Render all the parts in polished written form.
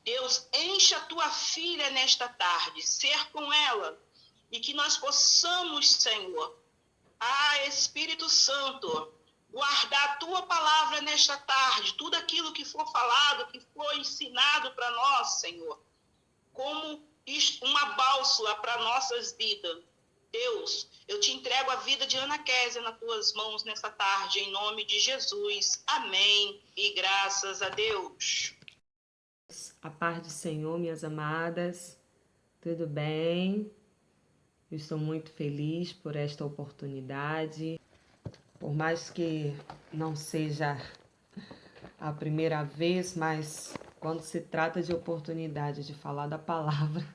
Deus, enche a tua filha nesta tarde, ser com ela, e que nós possamos, Senhor, Espírito Santo, guardar a tua palavra nesta tarde, tudo aquilo que for falado, que for ensinado para nós, Senhor, como uma bálsula para nossas vidas. Deus, eu te entrego a vida de Ana Kézia nas tuas mãos nessa tarde, em nome de Jesus. Amém e graças a Deus. A paz do Senhor, minhas amadas, tudo bem? Eu estou muito feliz por esta oportunidade. Por mais que não seja a primeira vez, mas quando se trata de oportunidade de falar da palavra,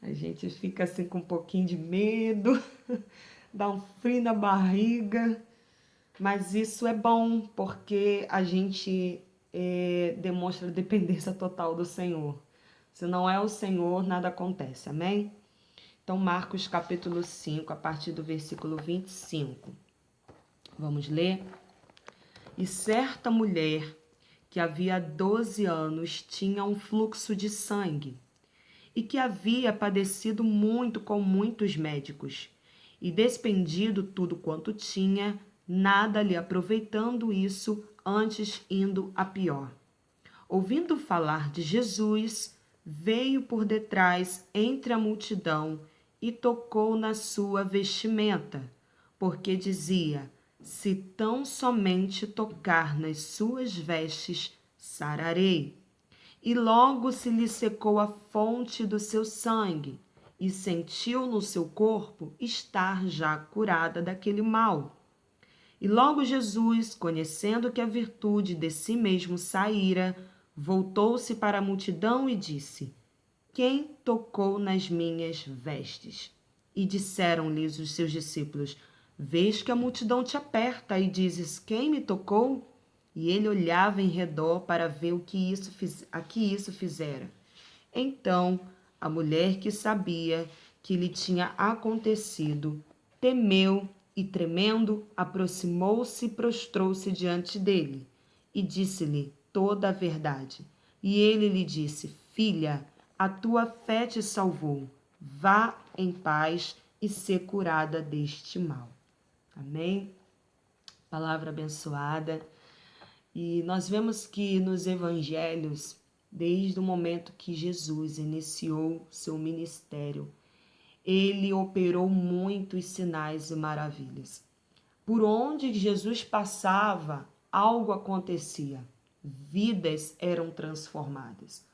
a gente fica assim com um pouquinho de medo, dá um frio na barriga, mas isso é bom porque a gente demonstra dependência total do Senhor. Se não é o Senhor, nada acontece, amém? Então, Marcos capítulo 5, a partir do versículo 25. Vamos ler? E certa mulher, que havia 12 anos, tinha um fluxo de sangue, e que havia padecido muito com muitos médicos, e despendido tudo quanto tinha, nada lhe aproveitando isso, antes indo a pior. Ouvindo falar de Jesus, veio por detrás entre a multidão e tocou na sua vestimenta, porque dizia: se tão somente tocar nas suas vestes, sararei. E logo se lhe secou a fonte do seu sangue, e sentiu no seu corpo estar já curada daquele mal. E logo Jesus, conhecendo que a virtude de si mesmo saíra, voltou-se para a multidão e disse: quem tocou nas minhas vestes? E disseram-lhes os seus discípulos: vês que a multidão te aperta e dizes: quem me tocou? E ele olhava em redor para ver a que isso fizera. Então a mulher, que sabia que lhe tinha acontecido, temeu e, tremendo, aproximou-se e prostrou-se diante dele e disse-lhe toda a verdade. E ele lhe disse: filha, a tua fé te salvou. Vá em paz e ser curada deste mal. Amém? Palavra abençoada. E nós vemos que nos evangelhos, desde o momento que Jesus iniciou seu ministério, ele operou muitos sinais e maravilhas. Por onde Jesus passava, algo acontecia. Vidas eram transformadas.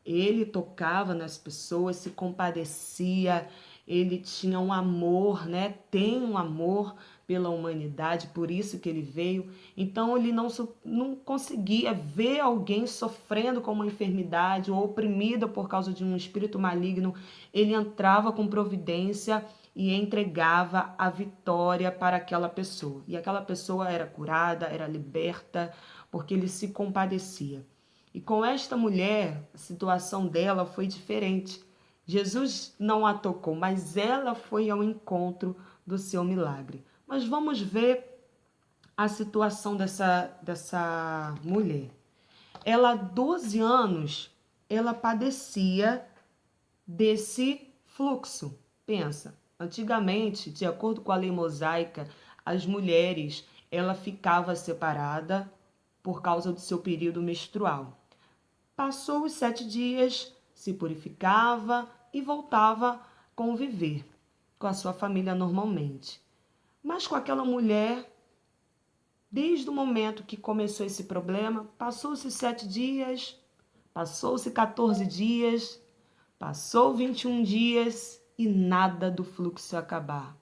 Ele tocava nas pessoas, se compadecia, ele tinha um amor, né? Tem um amor pela humanidade, por isso que ele veio. Então ele não conseguia ver alguém sofrendo com uma enfermidade ou oprimida por causa de um espírito maligno. Ele entrava com providência e entregava a vitória para aquela pessoa. E aquela pessoa era curada, era liberta, porque ele se compadecia. E com esta mulher, a situação dela foi diferente. Jesus não a tocou, mas ela foi ao encontro do seu milagre. Mas vamos ver a situação dessa mulher. Ela, há 12 anos, ela padecia desse fluxo. Pensa, antigamente, de acordo com a lei mosaica, as mulheres, ela ficava separada por causa do seu período menstrual. Passou os 7 dias, se purificava e voltava a conviver com a sua família normalmente. Mas com aquela mulher, desde o momento que começou esse problema, passou-se 7 dias, passou-se 14 dias, passou 21 dias e nada do fluxo acabar.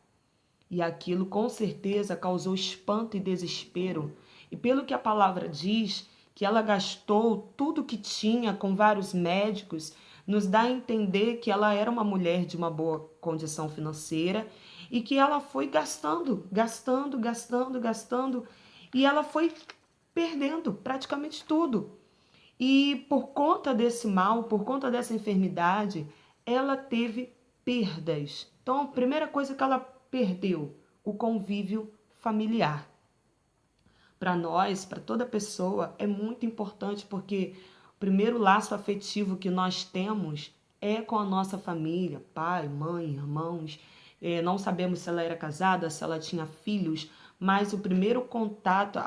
E aquilo com certeza causou espanto e desespero. E pelo que a palavra diz, que ela gastou tudo que tinha com vários médicos, nos dá a entender que ela era uma mulher de uma boa condição financeira e que ela foi gastando, e ela foi perdendo praticamente tudo. E por conta desse mal, por conta dessa enfermidade, ela teve perdas. Então, a primeira coisa que ela perdeu, o convívio familiar. Para nós, para toda pessoa, é muito importante porque O primeiro laço afetivo que nós temos é com a nossa família, pai, mãe, irmãos. Não sabemos se ela era casada, se ela tinha filhos, mas o primeiro contato,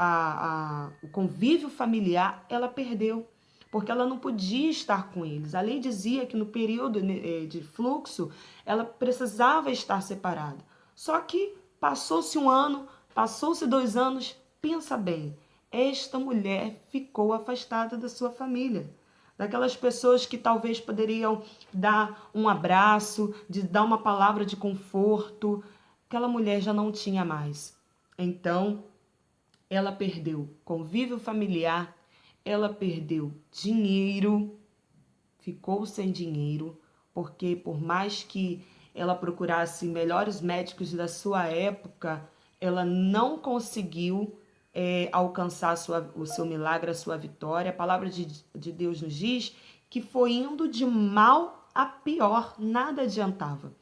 o convívio familiar, ela perdeu, porque ela não podia estar com eles. A lei dizia que no período de fluxo, ela precisava estar separada. Só que passou-se 1 ano, passou-se 2 anos, pensa bem, esta mulher ficou afastada da sua família. Daquelas pessoas que talvez poderiam dar um abraço, de dar uma palavra de conforto, aquela mulher já não tinha mais. Então, ela perdeu convívio familiar, ela perdeu dinheiro, ficou sem dinheiro, porque por mais que ela procurasse melhores médicos da sua época, ela não conseguiu alcançar o seu milagre, a sua vitória. A palavra de Deus nos diz que foi indo de mal a pior, nada adiantava.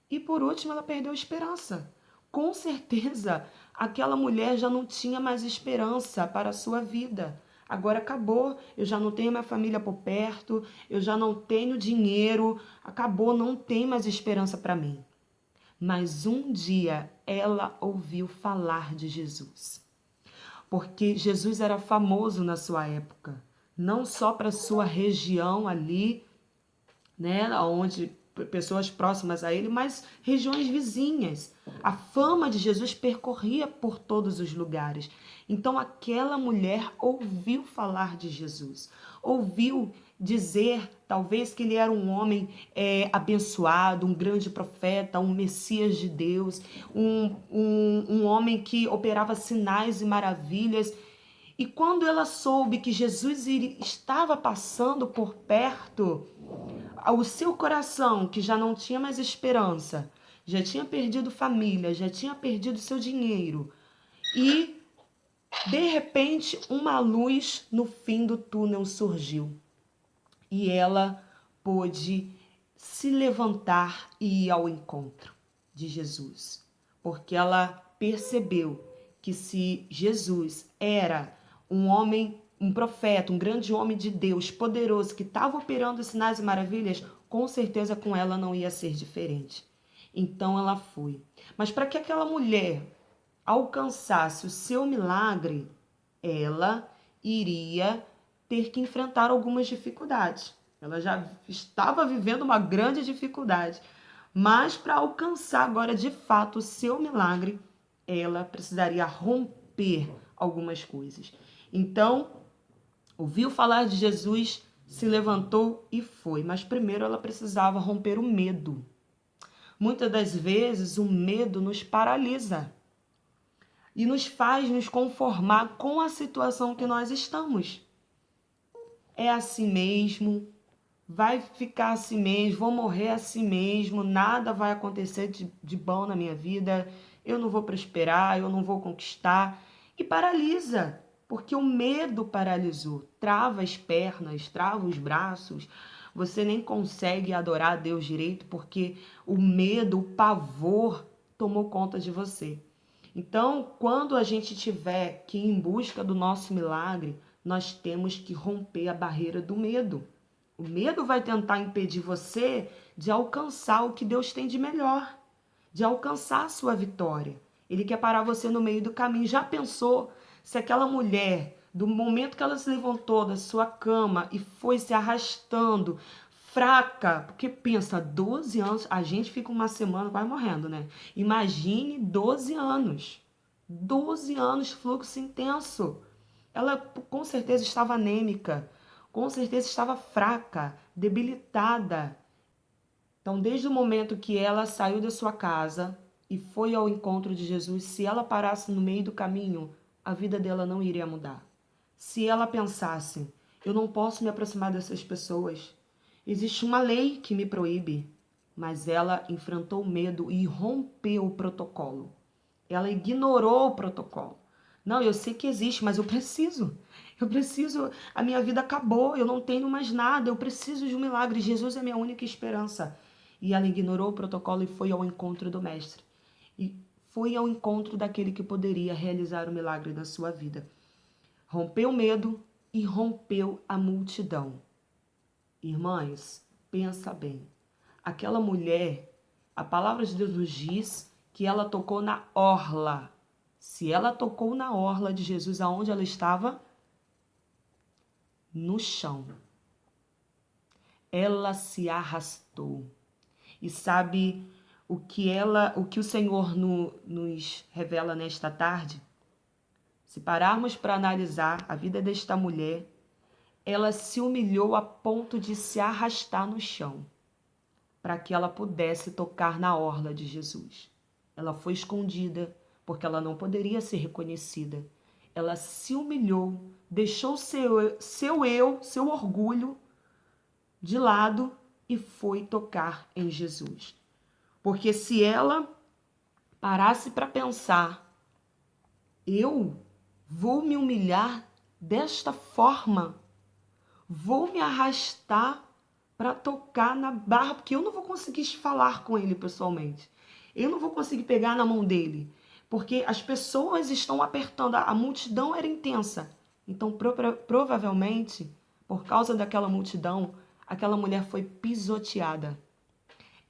E por último, ela perdeu a esperança. Com certeza, aquela mulher já não tinha mais esperança para a sua vida. Agora acabou, eu já não tenho minha família por perto, eu já não tenho dinheiro, acabou, não tem mais esperança para mim. Mas um dia ela ouviu falar de Jesus. Porque Jesus era famoso na sua época, não só para sua região ali, né, onde pessoas próximas a ele, mas regiões vizinhas. A fama de Jesus percorria por todos os lugares. Então aquela mulher ouviu falar de Jesus, ouviu dizer, talvez, que ele era um homem abençoado, um grande profeta, um Messias de Deus, um homem que operava sinais e maravilhas. E quando ela soube que Jesus estava passando por perto, o seu coração, que já não tinha mais esperança, já tinha perdido família, já tinha perdido seu dinheiro, e de repente uma luz no fim do túnel surgiu. E ela pôde se levantar e ir ao encontro de Jesus, porque ela percebeu que se Jesus era um homem, um profeta, um grande homem de Deus, poderoso, que estava operando sinais e maravilhas, com certeza com ela não ia ser diferente. Então ela foi. Mas para que aquela mulher alcançasse o seu milagre, ela iria ter que enfrentar algumas dificuldades. Ela já estava vivendo uma grande dificuldade, mas para alcançar agora de fato o seu milagre, ela precisaria romper algumas coisas. Então, ouviu falar de Jesus, se levantou e foi, mas primeiro ela precisava romper o medo. Muitas das vezes o medo nos paralisa e nos faz nos conformar com a situação que nós estamos. É assim mesmo, vai ficar assim mesmo, vou morrer assim mesmo, nada vai acontecer de bom na minha vida, eu não vou prosperar, eu não vou conquistar. E paralisa, porque o medo paralisou, trava as pernas, trava os braços, você nem consegue adorar a Deus direito, porque o medo, o pavor tomou conta de você. Então, quando a gente tiver que ir em busca do nosso milagre, nós temos que romper a barreira do medo. O medo vai tentar impedir você de alcançar o que Deus tem de melhor, de alcançar a sua vitória. Ele quer parar você no meio do caminho. Já pensou se aquela mulher, do momento que ela se levantou da sua cama e foi se arrastando, fraca, porque pensa, 12 anos, a gente fica uma semana quase morrendo, né? Imagine 12 anos. 12 anos, fluxo intenso. Ela com certeza estava anêmica, com certeza estava fraca, debilitada. Então, desde o momento que ela saiu da sua casa e foi ao encontro de Jesus, se ela parasse no meio do caminho, a vida dela não iria mudar. Se ela pensasse, eu não posso me aproximar dessas pessoas, existe uma lei que me proíbe, mas ela enfrentou o medo e rompeu o protocolo. Ela ignorou o protocolo. Não, eu sei que existe, mas eu preciso, a minha vida acabou, eu não tenho mais nada, eu preciso de um milagre, Jesus é minha única esperança. E ela ignorou o protocolo e foi ao encontro do mestre. E foi ao encontro daquele que poderia realizar o milagre na sua vida. Rompeu o medo, e rompeu a multidão. Irmãos, pensa bem. Aquela mulher, a palavra de Deus nos diz que ela tocou na orla. Se ela tocou na orla de Jesus, aonde ela estava? No chão. Ela se arrastou. E sabe o que o Senhor nos revela nesta tarde? Se pararmos para analisar a vida desta mulher, ela se humilhou a ponto de se arrastar no chão, para que ela pudesse tocar na orla de Jesus. Ela foi escondida, porque ela não poderia ser reconhecida. Ela se humilhou, deixou seu orgulho de lado e foi tocar em Jesus. Porque se ela parasse para pensar, eu vou me humilhar desta forma, vou me arrastar para tocar na barra, porque eu não vou conseguir falar com ele pessoalmente. Eu não vou conseguir pegar na mão dele, porque as pessoas estão apertando, a multidão era intensa. Então, provavelmente, por causa daquela multidão, aquela mulher foi pisoteada.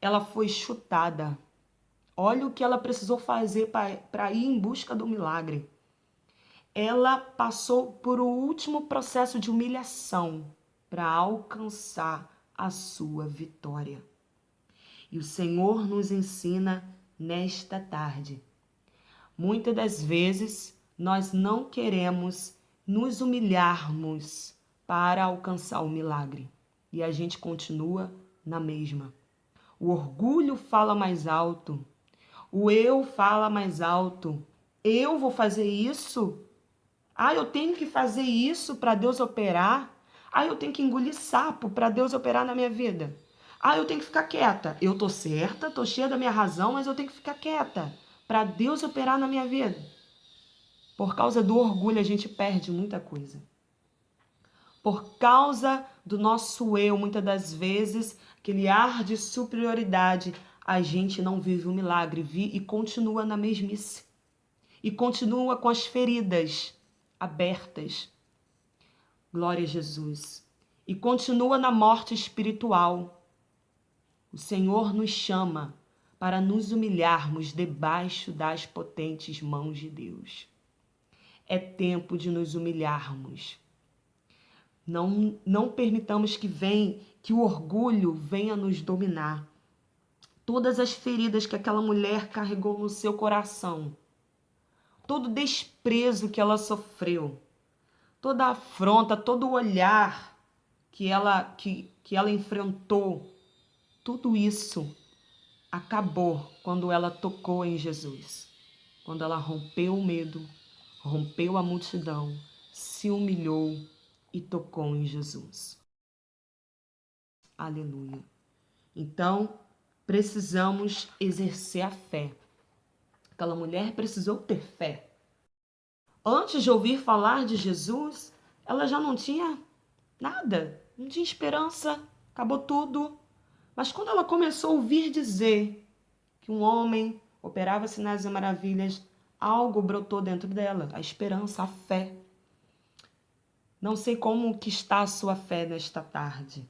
Ela foi chutada. Olha o que ela precisou fazer para ir em busca do milagre. Ela passou por o último processo de humilhação para alcançar a sua vitória. E o Senhor nos ensina nesta tarde. Muitas das vezes nós não queremos nos humilharmos para alcançar o milagre. E a gente continua na mesma. O orgulho fala mais alto. O eu fala mais alto. Eu vou fazer isso? Eu tenho que fazer isso para Deus operar? Eu tenho que engolir sapo para Deus operar na minha vida? Eu tenho que ficar quieta. Eu tô certa, tô cheia da minha razão, mas eu tenho que ficar quieta para Deus operar na minha vida. Por causa do orgulho, a gente perde muita coisa. Por causa do nosso eu, muitas das vezes, aquele ar de superioridade, a gente não vive o milagre e continua na mesmice. E continua com as feridas abertas. Glória a Jesus. E continua na morte espiritual. O Senhor nos chama para nos humilharmos debaixo das potentes mãos de Deus. É tempo de nos humilharmos. Não permitamos que o orgulho venha nos dominar. Todas as feridas que aquela mulher carregou no seu coração, todo desprezo que ela sofreu, toda afronta, todo olhar que ela enfrentou, tudo isso acabou quando ela tocou em Jesus. Quando ela rompeu o medo, rompeu a multidão, se humilhou e tocou em Jesus. Aleluia. Então, precisamos exercer a fé. Aquela mulher precisou ter fé. Antes de ouvir falar de Jesus, ela já não tinha nada, não tinha esperança, acabou tudo. Mas quando ela começou a ouvir dizer que um homem operava sinais e maravilhas, algo brotou dentro dela, a esperança, a fé. Não sei como que está a sua fé nesta tarde.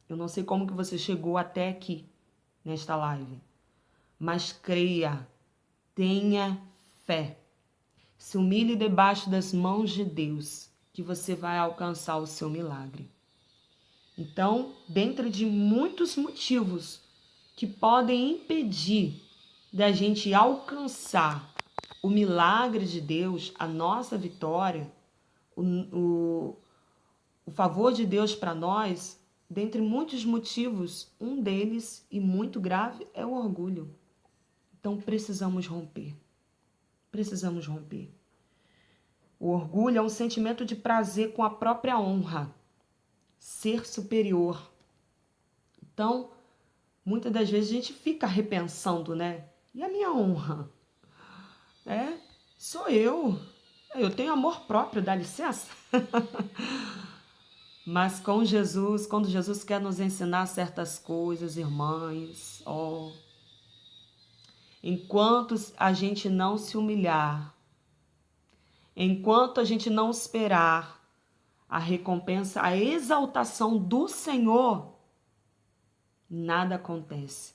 Eu não sei como que você chegou até aqui, nesta live. Mas creia, tenha fé. Se humilhe debaixo das mãos de Deus, que você vai alcançar o seu milagre. Então, dentro de muitos motivos que podem impedir da gente alcançar o milagre de Deus, a nossa vitória, o favor de Deus para nós, dentre muitos motivos, um deles, e muito grave, é o orgulho. Então, precisamos romper. Precisamos romper. O orgulho é um sentimento de prazer com a própria honra. Ser superior. Então, muitas das vezes a gente fica repensando, né? E a minha honra? Sou eu. Eu tenho amor próprio, dá licença. Mas com Jesus, quando Jesus quer nos ensinar certas coisas, irmãs, enquanto a gente não se humilhar, enquanto a gente não esperar a recompensa, a exaltação do Senhor, nada acontece.